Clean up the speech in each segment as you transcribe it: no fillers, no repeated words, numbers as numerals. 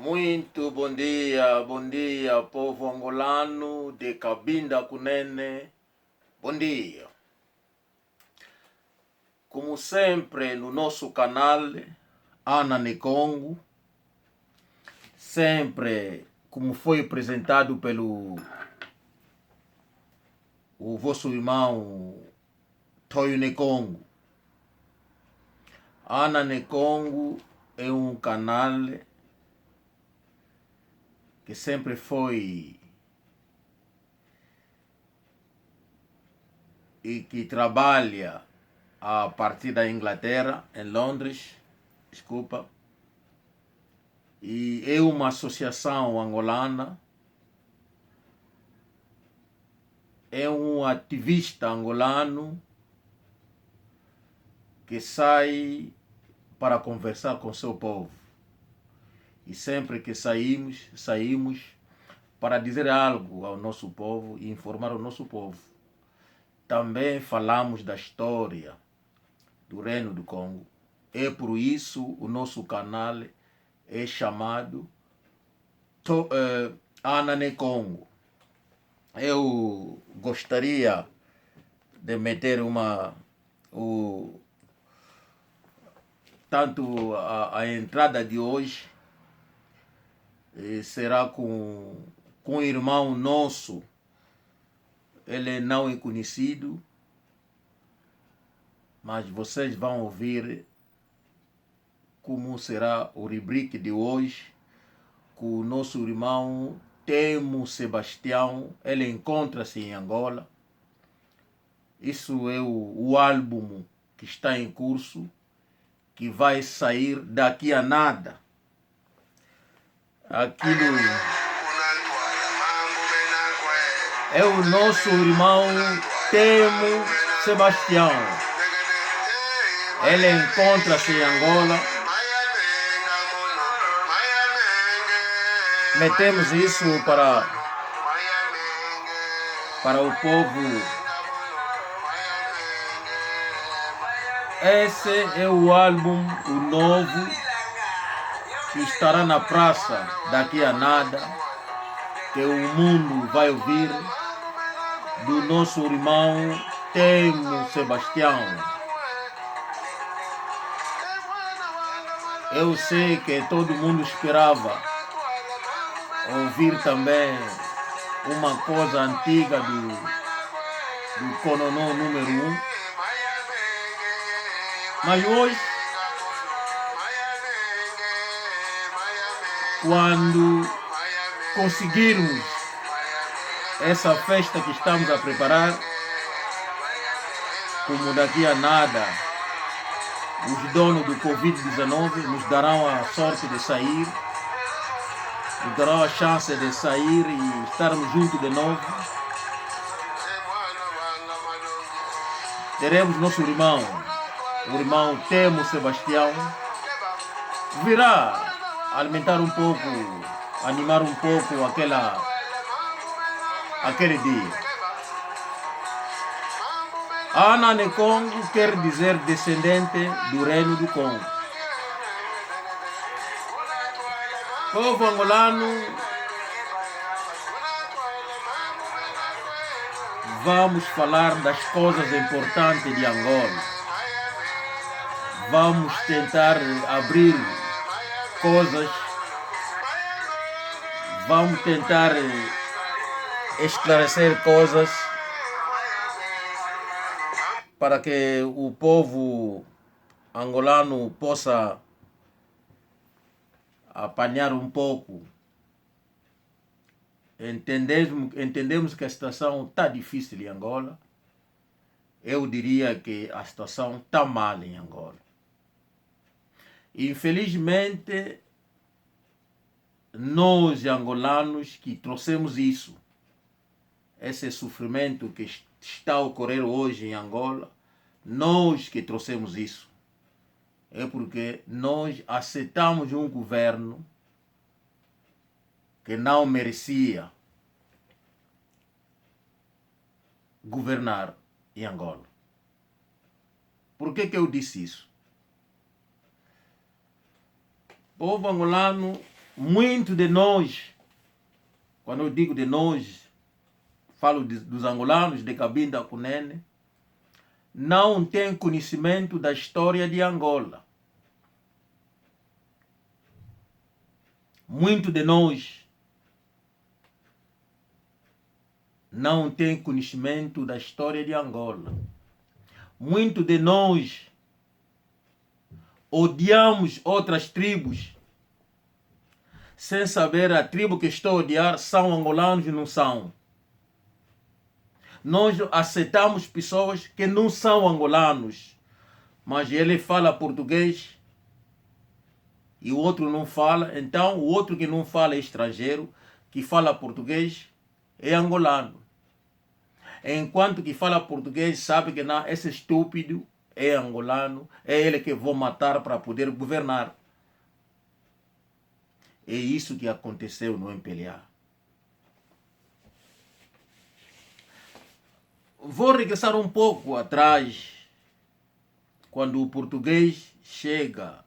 Muito bom dia, povo angolano de Cabinda Cunene. Bom dia. Como sempre, no nosso canal Ana Nekongo, sempre como foi apresentado pelo o vosso irmão Toyo Nekongo. Ana Nekongo é um canal que sempre foi e que trabalha a partir da Inglaterra, em Londres, desculpa, e é uma associação angolana, é um ativista angolano que sai para conversar com seu povo. E sempre que saímos para dizer algo ao nosso povo e informar o nosso povo. Também falamos da história do Reino do Congo. É por isso o nosso canal é chamado Ana Nekongo. Eu gostaria de meter tanto a entrada de hoje será com um irmão nosso. Ele não é conhecido, mas vocês vão ouvir como será o rubrique de hoje com o nosso irmão Temo Sebastião. Ele encontra-se em Angola. Isso é o álbum que está em curso, que vai sair daqui a nada. Aquilo é o nosso irmão Temo Sebastião. Ele encontra-se em Angola. Metemos isso para o povo. Esse é o álbum, o novo, que estará na praça daqui a nada, que o mundo vai ouvir, do nosso irmão Temo Sebastião. Eu sei que todo mundo esperava ouvir também uma coisa antiga do Cononô número 1. Mas hoje, quando conseguirmos essa festa que estamos a preparar, como daqui a nada os donos do Covid-19 nos darão a sorte de sair, nos darão a chance de sair e estarmos juntos de novo, teremos nosso irmão, o irmão Temo Sebastião, virá alimentar um pouco, animar um pouco aquele dia. Ana Nekongo quer dizer descendente do Reino do Congo. Povo angolano, vamos falar das coisas importantes de Angola. Vamos tentar abrir coisas. Vamos tentar esclarecer coisas para que o povo angolano possa apanhar um pouco. Entendemos que a situação está difícil em Angola. Eu diria que a situação está mal em Angola. Infelizmente, nós angolanos que trouxemos isso, esse sofrimento que está a ocorrer hoje em Angola, nós que trouxemos isso. É porque nós aceitamos um governo que não merecia governar em Angola. Por que eu disse isso? O povo angolano Muito de nós, quando eu digo de nós, falo dos angolanos de Cabinda Cunene, não tem conhecimento da história de Angola. Muito de nós não tem conhecimento da história de Angola. Muito de nós odiamos outras tribos sem saber a tribo que estou a odiar são angolanos e não são. Nós aceitamos pessoas que não são angolanos, mas ele fala português e o outro não fala, então o outro que não fala é estrangeiro, que fala português é angolano. Enquanto que fala português sabe que não, esse estúpido é angolano, é ele que vou matar para poder governar. É isso que aconteceu no MPLA. Vou regressar um pouco atrás, quando o português chega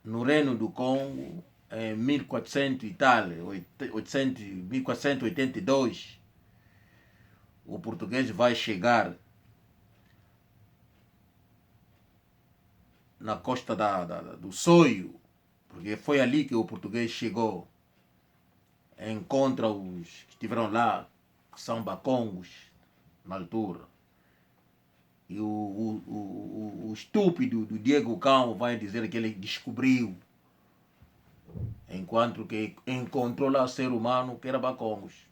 no Reino do Congo, em 1400 e tal, 1482, o português vai chegar na costa do Soio, porque foi ali que o português chegou. Encontra os que estiveram lá, que são bacongos, na altura. E o estúpido do Diego Cão vai dizer que ele descobriu, enquanto que encontrou lá o ser humano que era bacongos.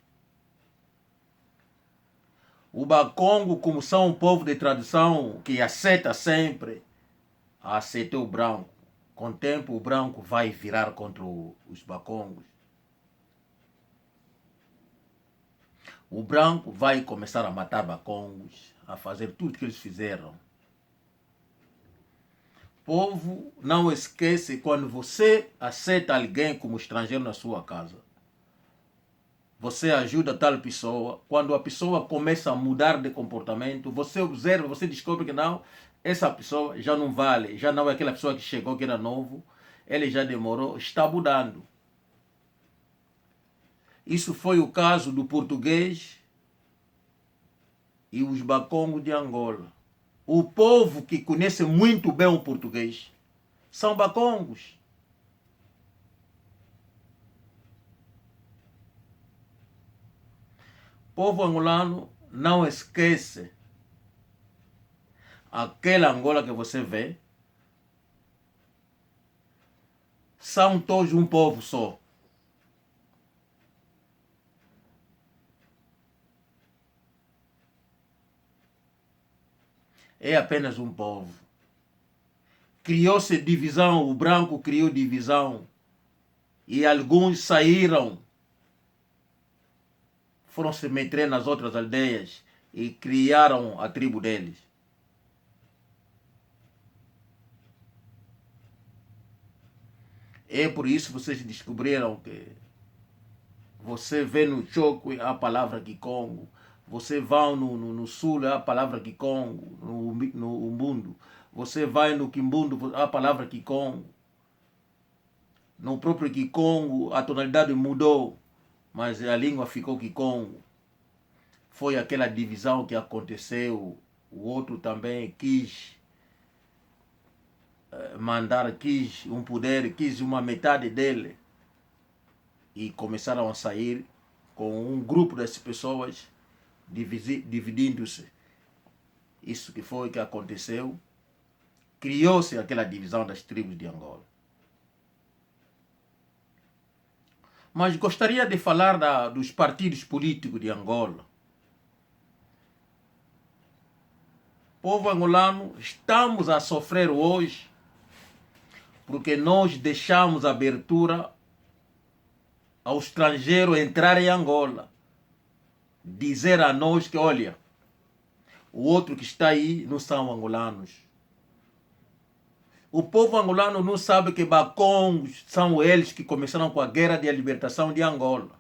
O bacongo, como são um povo de tradição que aceita sempre, aceitou o branco. Com o tempo o branco vai virar contra os bacongos. O branco vai começar a matar bacongos, a fazer tudo que eles fizeram. Povo, não esquece, quando você aceita alguém como estrangeiro na sua casa, você ajuda tal pessoa, quando a pessoa começa a mudar de comportamento, você observa, você descobre que não, essa pessoa já não vale, já não é aquela pessoa que chegou, que era novo, ele já demorou, está mudando. Isso foi o caso do português e os bacongos de Angola. O povo que conhece muito bem o português são bacongos. O povo angolano não esquece aquela Angola que você vê. São todos um povo só. É apenas um povo. Criou-se divisão, o branco criou divisão. E alguns saíram, foram se meter nas outras aldeias e criaram a tribo deles. É por isso que vocês descobriram que você vê no Choco a palavra Kikongo, você vai no Sul a palavra Kikongo, no Umbundo, você vai no Kimbundo a palavra Kikongo. No próprio Kikongo a tonalidade mudou, mas a língua ficou Kikongo. Foi aquela divisão que aconteceu. O outro também quis mandar, quis um poder, quis uma metade dele. E começaram a sair com um grupo dessas pessoas dividindo-se. Isso que foi que aconteceu. Criou-se aquela divisão das tribos de Angola. Mas gostaria de falar dos partidos políticos de Angola. Povo angolano, estamos a sofrer hoje porque nós deixamos abertura ao estrangeiro entrar em Angola. Dizer a nós que, olha, o outro que está aí não são angolanos. O povo angolano não sabe que bacongos são eles que começaram com a guerra de libertação de Angola.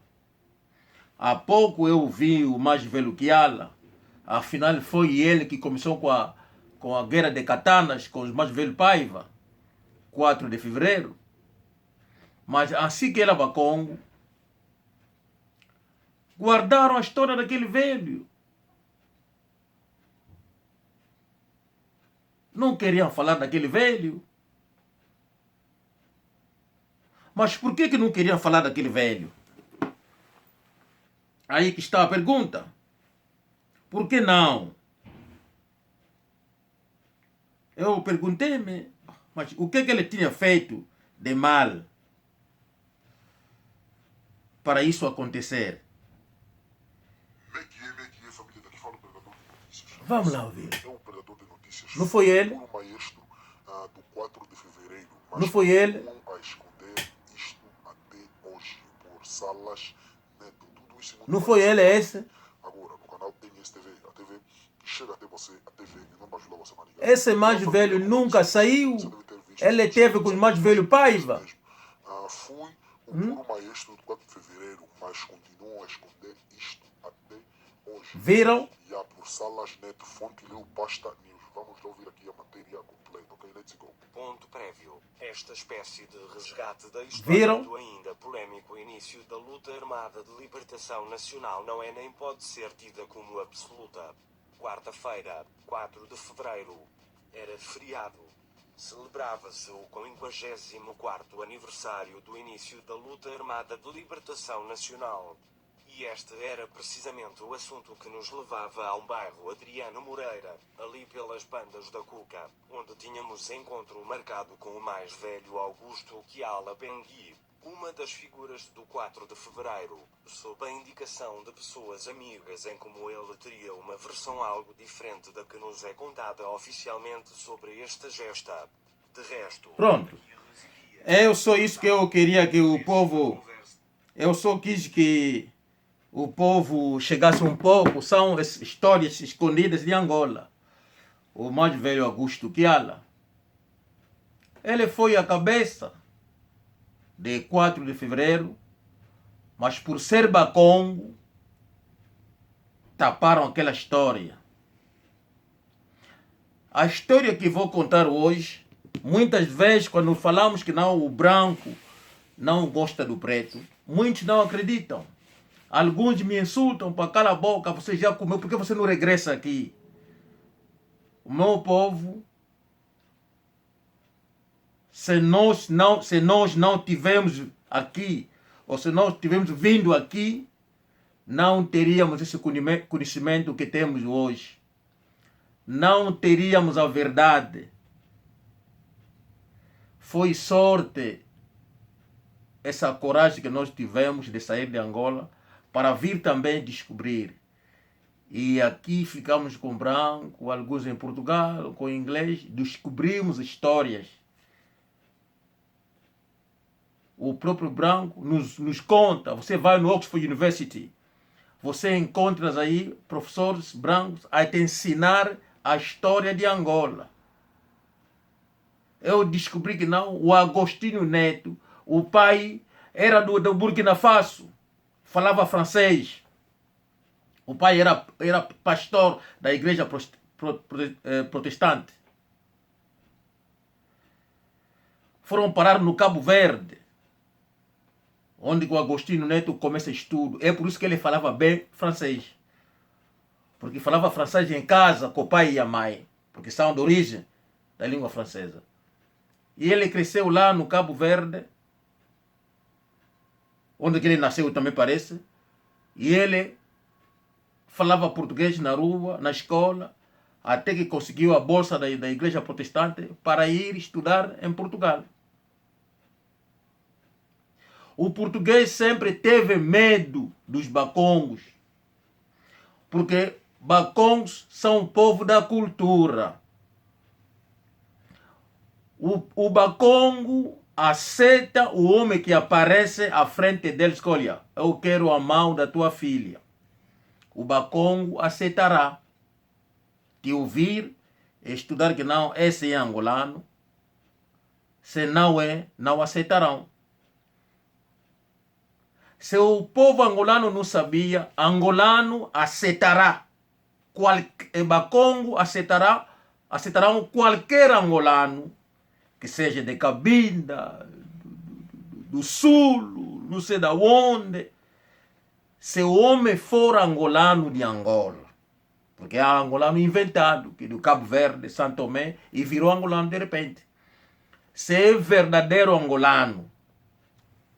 Há pouco eu vi o mais velho Kiala, afinal foi ele que começou com com a guerra de katanas com os mais velhos Paiva, 4 de fevereiro. Mas assim que ela vai Congo, guardaram a história daquele velho. Não queriam falar daquele velho. Mas por que não queriam falar daquele velho? Aí que está a pergunta. Por que não? Eu perguntei-me, mas o que ele tinha feito de mal para isso acontecer? Família, daqui fala o Predador de Notícias. Vamos lá ouvir. É um Predador de Notícias. Não foi ele? Um maestro do 4 de fevereiro. Mas não foi ele? A esconder isto até hoje por salas, neto, tudo isso. Não foi ele esse? Agora, no canal tem STV, a TV que chega até você, a TV que não vai ajudar você a manigar. Esse mais velho nunca saiu. Ele teve com os mais velhos Paiva. Fui um puro maestro do 4 de fevereiro, mas continuam a esconder isto até hoje. Viram? E há por salas neto, fonte leu pasta news. Vamos ouvir aqui a matéria completa, ok? Let's go. Ponto prévio. Esta espécie de resgate da história Viram? do ainda polêmico início da luta armada de libertação nacional não é nem pode ser tida como absoluta. Quarta-feira, 4 de fevereiro. Era feriado. Celebrava-se o 54º aniversário do início da luta armada de libertação nacional. E este era precisamente o assunto que nos levava ao bairro Adriano Moreira, ali pelas Bandas da Cuca, onde tínhamos encontro marcado com o mais velho Augusto Kiala Pengui, uma das figuras do 4 de fevereiro, sob a indicação de pessoas amigas em como ele teria uma versão algo diferente da que nos é contada oficialmente sobre esta gesta. De resto... Pronto. É só isso que eu queria que o povo... Eu só quis que o povo chegasse um pouco. São as histórias escondidas de Angola. O mais velho Augusto Kiala. Ele foi a cabeça de 4 de fevereiro, mas por ser Bacongo, taparam aquela história. A história que vou contar hoje, muitas vezes quando falamos que não, o branco não gosta do preto, muitos não acreditam. Alguns me insultam para cala a boca, você já comeu, por que você não regressa aqui? O meu povo, se nós não tivermos aqui, ou se nós tivermos vindo aqui, não teríamos esse conhecimento que temos hoje. Não teríamos a verdade. Foi sorte essa coragem que nós tivemos de sair de Angola para vir também descobrir. E aqui ficamos com branco, alguns em Portugal, com inglês, descobrimos histórias. O próprio branco nos conta. Você vai no Oxford University, você encontra aí professores brancos a te ensinar a história de Angola. Eu descobri que não, o Agostinho Neto, o pai era do Burkina Faso, falava francês. O pai era pastor da igreja protestante. Foram parar no Cabo Verde, onde o Agostinho Neto começa estudo. É por isso que ele falava bem francês. Porque falava francês em casa com o pai e a mãe, porque são de origem da língua francesa. E ele cresceu lá no Cabo Verde, onde ele nasceu também parece. E ele falava português na rua, na escola, até que conseguiu a bolsa da igreja protestante para ir estudar em Portugal. O português sempre teve medo dos bacongos, porque bacongos são o povo da cultura. O bacongo aceita o homem que aparece à frente dele, olha, eu quero a mão da tua filha. O bacongo aceitará te ouvir, estudar que não, esse é angolano. Se não é, não aceitarão. Se o povo angolano não sabia, angolano aceitará. Bacongo aceitará aceitarão qualquer angolano, que seja de Cabinda, do Sul, não sei de onde, se o homem for angolano de Angola. Porque há angolano inventado, que do Cabo Verde, São Tomé, e virou angolano de repente. Se é verdadeiro angolano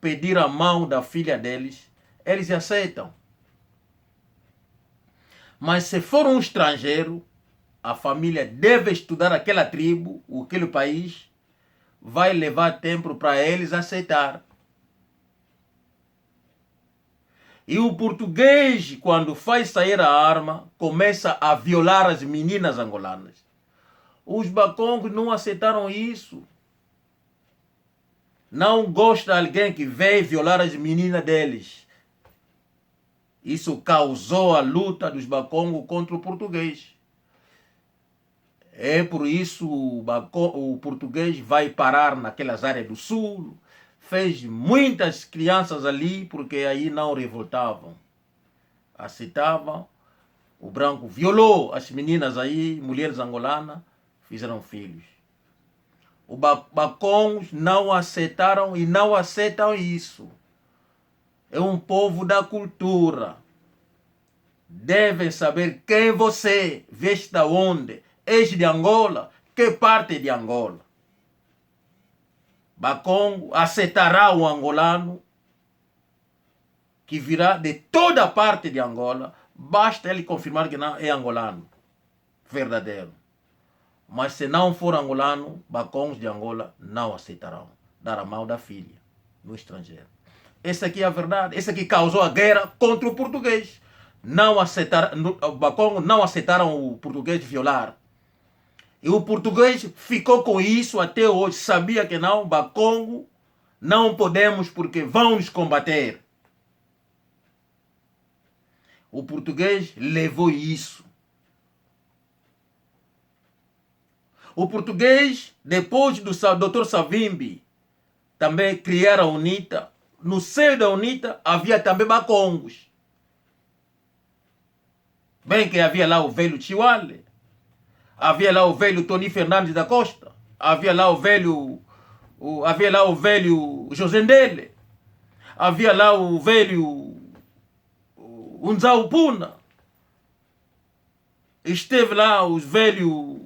pedir a mão da filha deles, eles aceitam. Mas se for um estrangeiro, a família deve estudar aquela tribo, aquele país, vai levar tempo para eles aceitar. E o português, quando faz sair a arma, começa a violar as meninas angolanas. Os bacongos não aceitaram isso. Não gosta de alguém que vem violar as meninas deles. Isso causou a luta dos bacongos contra o português. É por isso o português vai parar naquelas áreas do sul. Fez muitas crianças ali, porque aí não revoltavam. Aceitavam. O branco violou as meninas aí, mulheres angolanas, fizeram filhos. Os bacongos não aceitaram e não aceitam isso. É um povo da cultura. Devem saber quem você, veste de onde, és de Angola, que parte de Angola. Bacongo aceitará o angolano que virá de toda parte de Angola, basta ele confirmar que não é angolano verdadeiro. Mas se não for angolano, bacongos de Angola não aceitarão dar a mão da filha no estrangeiro. Essa aqui é a verdade. Essa aqui causou a guerra contra o português. Não aceitaram, bacongos não aceitaram o português violar. E o português ficou com isso até hoje. Sabia que não, bacongo, não podemos porque vão nos combater. O português levou isso. O português, depois do Dr. Savimbi, também criaram a UNITA. No seio da UNITA havia também bacongos. Bem que havia lá o velho Chiwale, havia lá o velho Tony Fernandes da Costa, havia lá o velho José Ndele, havia lá o velho Unzao Puna, esteve lá os velhos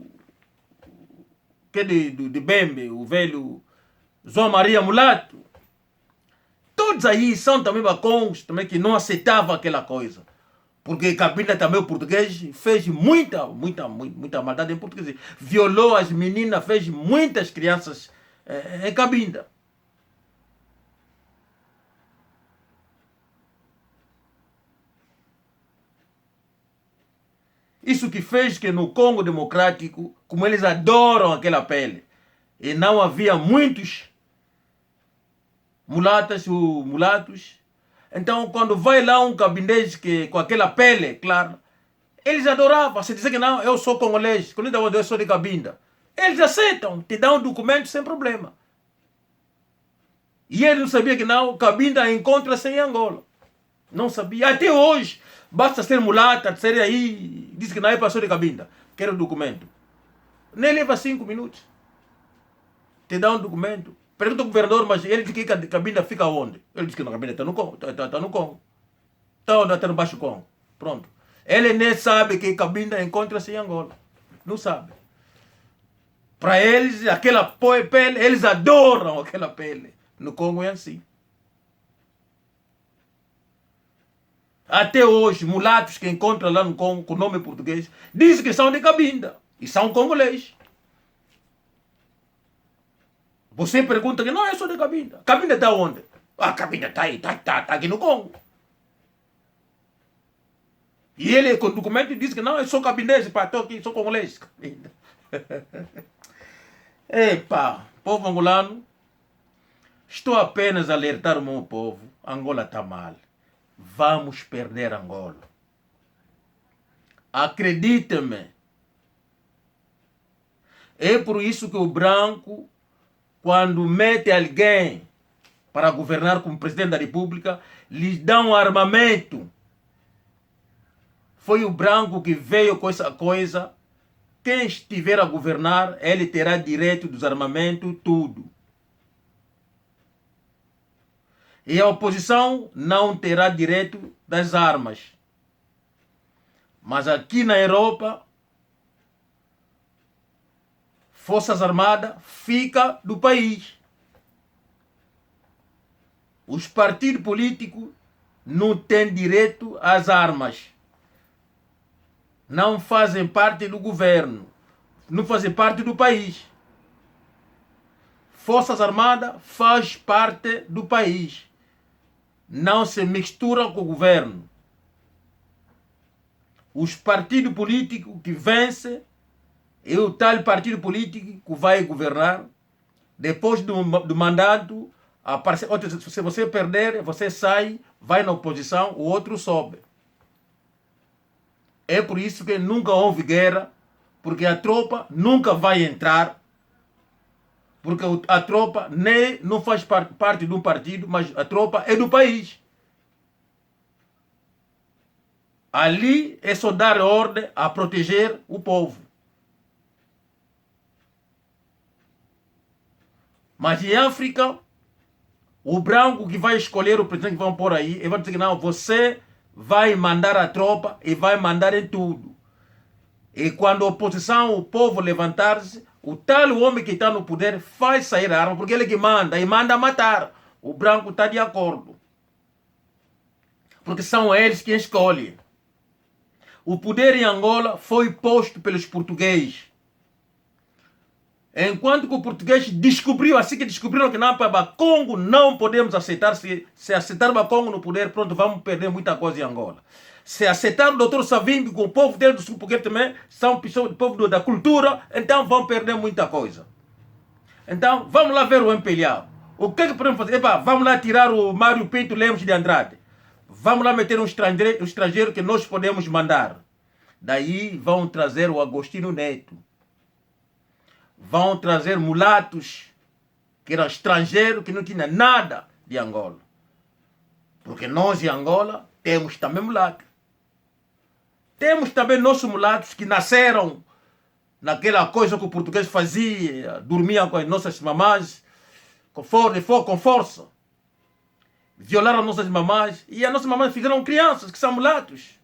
que de Bembe, o velho João Maria Mulato. Todos aí são também bacongos, também que não aceitavam aquela coisa. Porque Cabinda também, o português, fez muita maldade em português. Violou as meninas, fez muitas crianças em Cabinda. Isso que fez que no Congo Democrático, como eles adoram aquela pele, e não havia muitos mulatos, então quando vai lá um cabindês que, com aquela pele, claro, eles adoravam. Se dizer que não, eu sou congolês, quando eu sou de Cabinda, eles aceitam, te dão um documento sem problema. E ele não sabia que não, Cabinda encontra-se em Angola. Não sabia, até hoje. Basta ser mulata, ser aí, diz que não é pastor de Cabinda, quero o documento. Nem leva 5 minutos. Te dá um documento. Pergunta ao governador, mas ele diz que Cabinda fica onde? Ele diz que Cabinda está no Congo. Está no Congo. Está no Baixo Congo. Pronto. Ele nem sabe que Cabinda encontra-se em Angola. Não sabe. Para eles, aquela pele, eles adoram aquela pele. No Congo é assim. Até hoje, mulatos que encontram lá no Congo com nome português, dizem que são de Cabinda e são congolês. Você pergunta que não, eu sou de Cabinda. Cabinda está onde? Ah, Cabinda está aí, está aqui no Congo. E ele com documento diz que não, eu sou cabindês, estou aqui, sou congolês. Epa, povo angolano, estou apenas a alertar o meu povo. Angola está mal. Vamos perder Angola. Acredite-me. É por isso que o branco, quando mete alguém para governar como presidente da República, lhes dá um armamento. Foi o branco que veio com essa coisa quem estiver a governar, ele terá direito dos armamentos, tudo. E a oposição não terá direito das armas. Mas aqui na Europa, Forças Armadas fica do país. Os partidos políticos não têm direito às armas. Não fazem parte do governo. Não fazem parte do país. Forças Armadas faz parte do país. Não se mistura com o governo. Os partidos políticos que vencem é o tal partido político que vai governar. Depois do mandato, se você perder, você sai, vai na oposição, o outro sobe. É por isso que nunca houve guerra, porque a tropa nunca vai entrar, porque a tropa nem não faz parte de um partido, mas a tropa é do país. Ali é só dar ordem a proteger o povo. Mas em África, o branco que vai escolher o presidente que vão pôr aí, ele vai dizer que não, você vai mandar a tropa e vai mandar em tudo. E quando a oposição, o povo levantar-se, o tal homem que está no poder faz sair a arma, porque ele que manda, e manda matar. O branco está de acordo. Porque são eles que escolhem. O poder em Angola foi posto pelos portugueses. Enquanto que o português descobriu, assim que descobriram que não, para Congo não podemos aceitar, se aceitar o Congo no poder, pronto, vamos perder muita coisa em Angola. Se aceitar o doutor Savimbi com o povo dele, porque também são pessoas do povo da cultura, então vão perder muita coisa. Então, vamos lá ver o MPLA. O que é que podemos fazer? Epa, vamos lá tirar o Mário Pinto Lemos de Andrade. Vamos lá meter um estrangeiro que nós podemos mandar. Daí vão trazer o Agostinho Neto. Vão trazer mulatos, que eram estrangeiros, que não tinham nada de Angola. Porque nós em Angola temos também mulatos. Temos também nossos mulatos que nasceram naquela coisa que o português fazia, dormiam com as nossas mamás, com força. Violaram nossas mamás, e as nossas mamás fizeram crianças que são mulatos,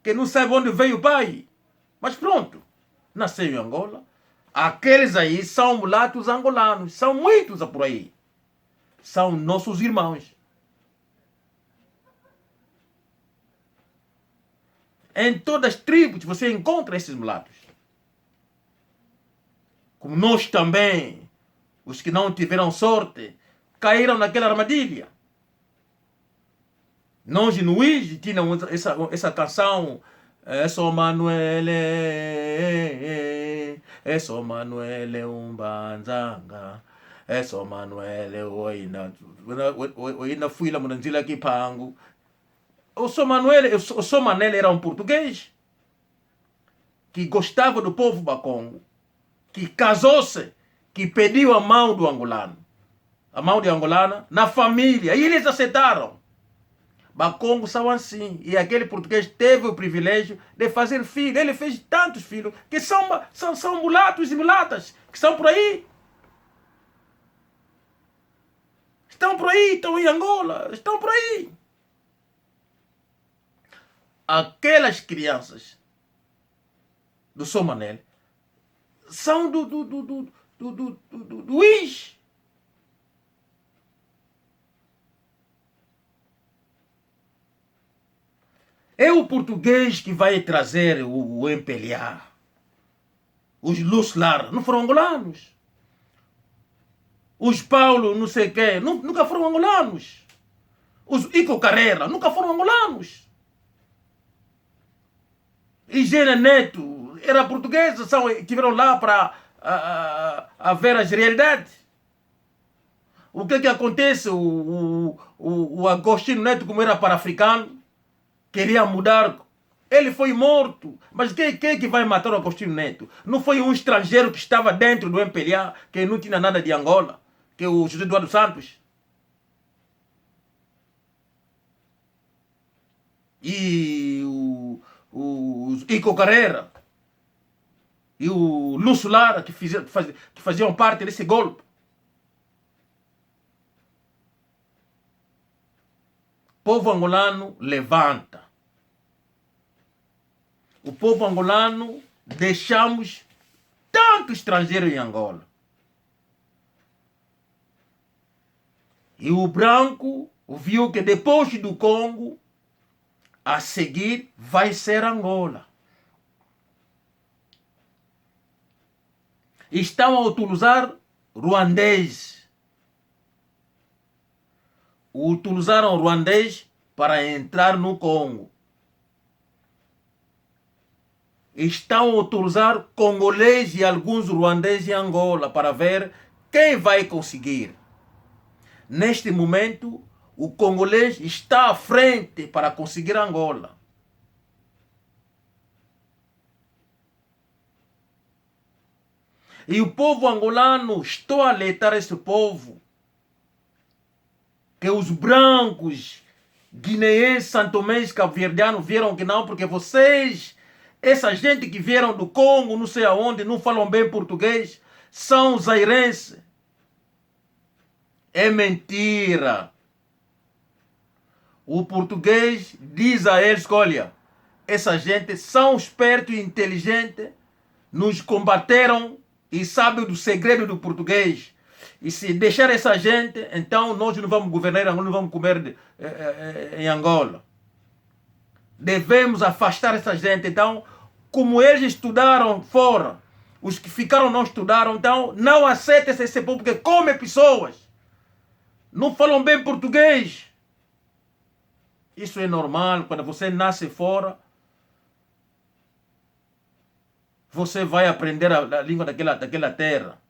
que não sabem onde veio o pai. Mas pronto, nasceu em Angola. Aqueles aí são mulatos angolanos, são muitos por aí. São nossos irmãos. Em todas as tribos você encontra esses mulatos. Como nós também, os que não tiveram sorte, caíram naquela armadilha. Nós no Luís tínhamos essa canção, é só Manuel, é só Manuel umbanzanga, é só Manuel oina fui lá munanzila aqui pango. O São Manuel era um português que gostava do povo bacongo, que casou-se, que pediu a mão do angolano, a mão de angolana, na família, e eles aceitaram. Bacongo são assim, e aquele português teve o privilégio de fazer filhos. Ele fez tantos filhos que são mulatos e mulatas, que estão por aí. Estão por aí, estão em Angola, estão por aí. Aquelas crianças do São Manuel são do Luís. É o português que vai trazer o MPLA. Os Luslar não foram angolanos. Os Paulo não sei quê nunca foram angolanos. Os Ico Carrera nunca foram angolanos. Higiene Neto era portuguesa, estiveram lá para ver as realidades. O que acontece? O Agostinho Neto, como era para-africano, queria mudar. Ele foi morto. Mas quem é que vai matar o Agostinho Neto? Não foi um estrangeiro que estava dentro do MPLA, que não tinha nada de Angola, que é o José Eduardo Santos. E o Ico Carrera. e o Lúcio Lara, que faziam parte desse golpe. O povo angolano levanta. O povo angolano deixamos tanto estrangeiro em Angola. E o branco viu que depois do Congo, a seguir vai ser Angola. Estão a utilizar ruandês. Utilizaram ruandês para entrar no Congo. Estão a utilizar congolês e alguns ruandês em Angola para ver quem vai conseguir. Neste momento, o congolês está à frente para conseguir Angola. E o povo angolano, estou a alertar esse povo, que os brancos, guineenses, santomenses, cabo-verdianos vieram que não, porque vocês, essa gente que vieram do Congo, não sei aonde, não falam bem português, são zairenses. É mentira. O português diz a eles, olha, essa gente são espertos e inteligentes, nos combateram e sabem do segredo do português. E se deixar essa gente, então nós não vamos governar, não vamos comer em Angola. Devemos afastar essa gente. Então, como eles estudaram fora, os que ficaram não estudaram, então não aceitem esse povo que come pessoas. Não falam bem português. Isso é normal, quando você nasce fora, você vai aprender a língua daquela terra.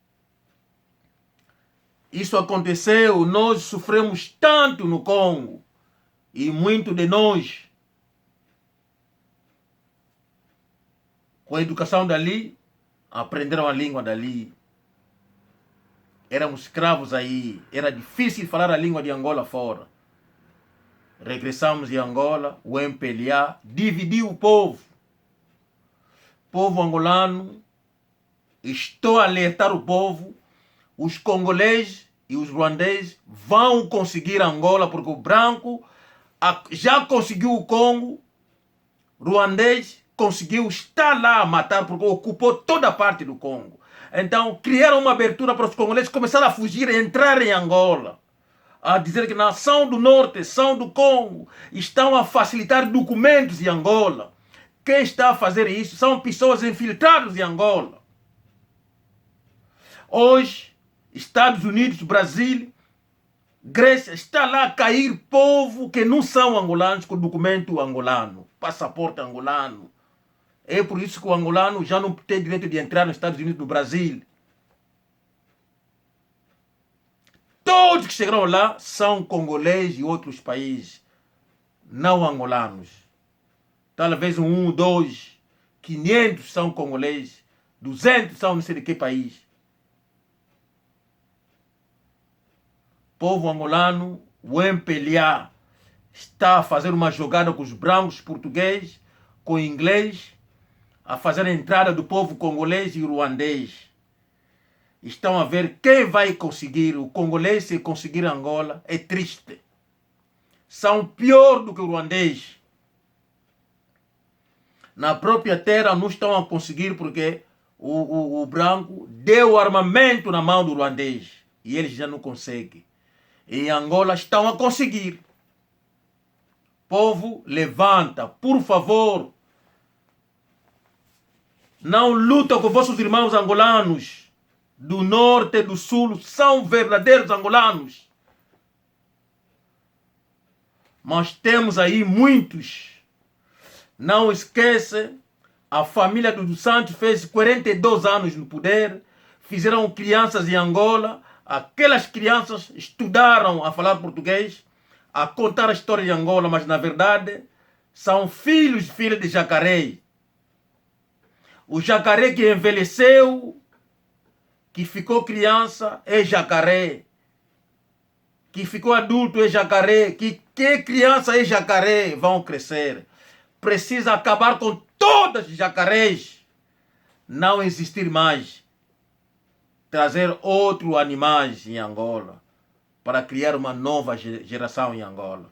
Isso aconteceu, nós sofremos tanto no Congo. E muito de nós, com a educação dali, aprenderam a língua dali. Éramos escravos aí, era difícil falar a língua de Angola fora. Regressamos em Angola, o MPLA dividiu o povo. Povo angolano, estou a alertar o povo, os congoleses e os ruandeses vão conseguir Angola, porque o branco já conseguiu o Congo, ruandês conseguiu estar lá a matar, porque ocupou toda a parte do Congo. Então, criaram uma abertura para os congoleses começarem a fugir e entrar em Angola. A dizer que na São do Norte, São do Congo, estão a facilitar documentos em Angola. Quem está a fazer isso são pessoas infiltradas em Angola. Hoje, Estados Unidos, Brasil, Grécia, está lá a cair povo que não são angolanos com documento angolano, passaporte angolano. É por isso que o angolano já não tem direito de entrar nos Estados Unidos, no Brasil. Todos que chegaram lá são congoleses e outros países, não angolanos. Talvez 1, 2, 500 são congoleses, 200 são não sei de que país. Povo angolano, o MPLA está a fazer uma jogada com os brancos portugueses, com o inglês, a fazer a entrada do povo congolês e ruandês. Estão a ver quem vai conseguir. O congolês, se conseguir Angola, é triste. São pior do que o ruandês. Na própria terra não estão a conseguir porque o branco deu armamento na mão do ruandês. E eles já não conseguem. Em Angola estão a conseguir. Povo, levanta, por favor. Não luta com vossos irmãos angolanos. Do norte e do sul, são verdadeiros angolanos. Mas temos aí muitos. Não esqueça, a família do Dos Santos fez 42 anos no poder, fizeram crianças em Angola, aquelas crianças estudaram a falar português, a contar a história de Angola, mas na verdade são filhos e filhas de Jacaré. O Jacaré que envelheceu, que ficou criança, é Jacaré. Que ficou adulto é Jacaré. Que criança é Jacaré. Vão crescer. Precisa acabar com todas as jacarés. não existir mais, trazer outros animais em Angola, para criar uma nova geração em Angola.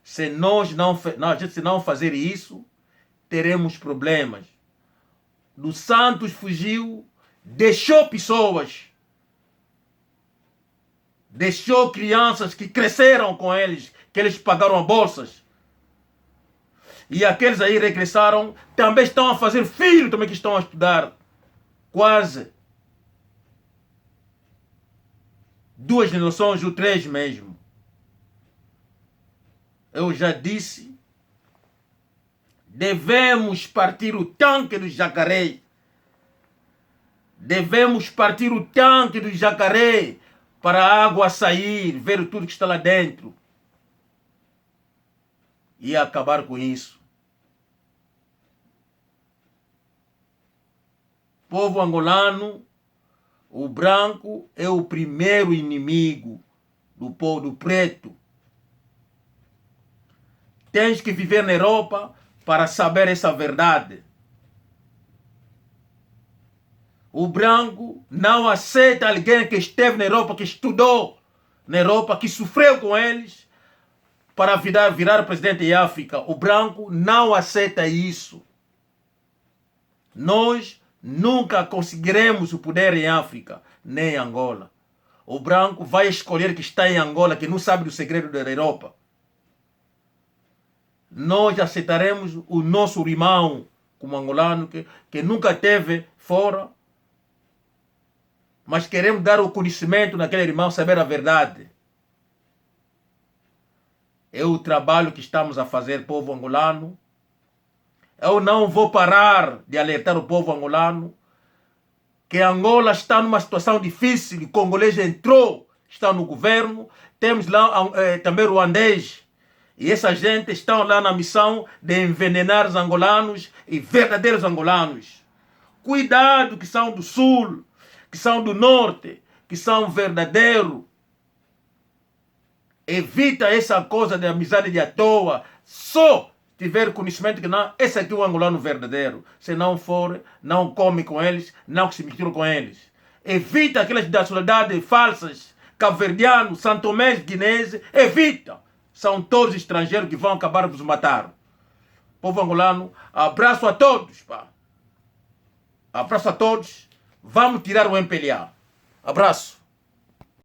Se nós não fazer isso, teremos problemas. Dos Santos fugiu, deixou pessoas, deixou crianças que cresceram com eles, que eles pagaram bolsas. E aqueles aí regressaram, também estão a fazer filhos também que estão a estudar. Quase 2 gerações ou 3 mesmo. Eu já disse, devemos partir o tanque do Jacaré. Devemos partir o tanque do Jacaré para a água sair, ver tudo que está lá dentro. E acabar com isso. Povo angolano, o branco é o primeiro inimigo do povo preto. Tens que viver na Europa para saber essa verdade. O branco não aceita alguém que esteve na Europa, que estudou na Europa, que sofreu com eles, para virar presidente em África. O branco não aceita isso. Nós nunca conseguiremos o poder em África, nem em Angola. O branco vai escolher que está em Angola, que não sabe do segredo da Europa. Nós aceitaremos o nosso irmão como angolano, que nunca teve fora, mas queremos dar o conhecimento naquele irmão, saber a verdade. É o trabalho que estamos a fazer, povo angolano. Eu não vou parar de alertar o povo angolano que Angola está numa situação difícil. O congolês entrou, está no governo. Temos lá também ruandês. E essa gente está lá na missão de envenenar os angolanos e verdadeiros angolanos. Cuidado, que são do sul, que são do norte, que são verdadeiros. Evita essa coisa de amizade de à toa. Só tiver conhecimento que não, esse aqui é o angolano verdadeiro. Se não for, não come com eles, não se mistura com eles. Evita aquelas nacionalidades falsas, cabo-verdianos, santomés, guineenses, evita. São todos estrangeiros que vão acabar por nos matar. Povo angolano, abraço a todos, pá. Abraço a todos. Vamos tirar o MPLA. Abraço.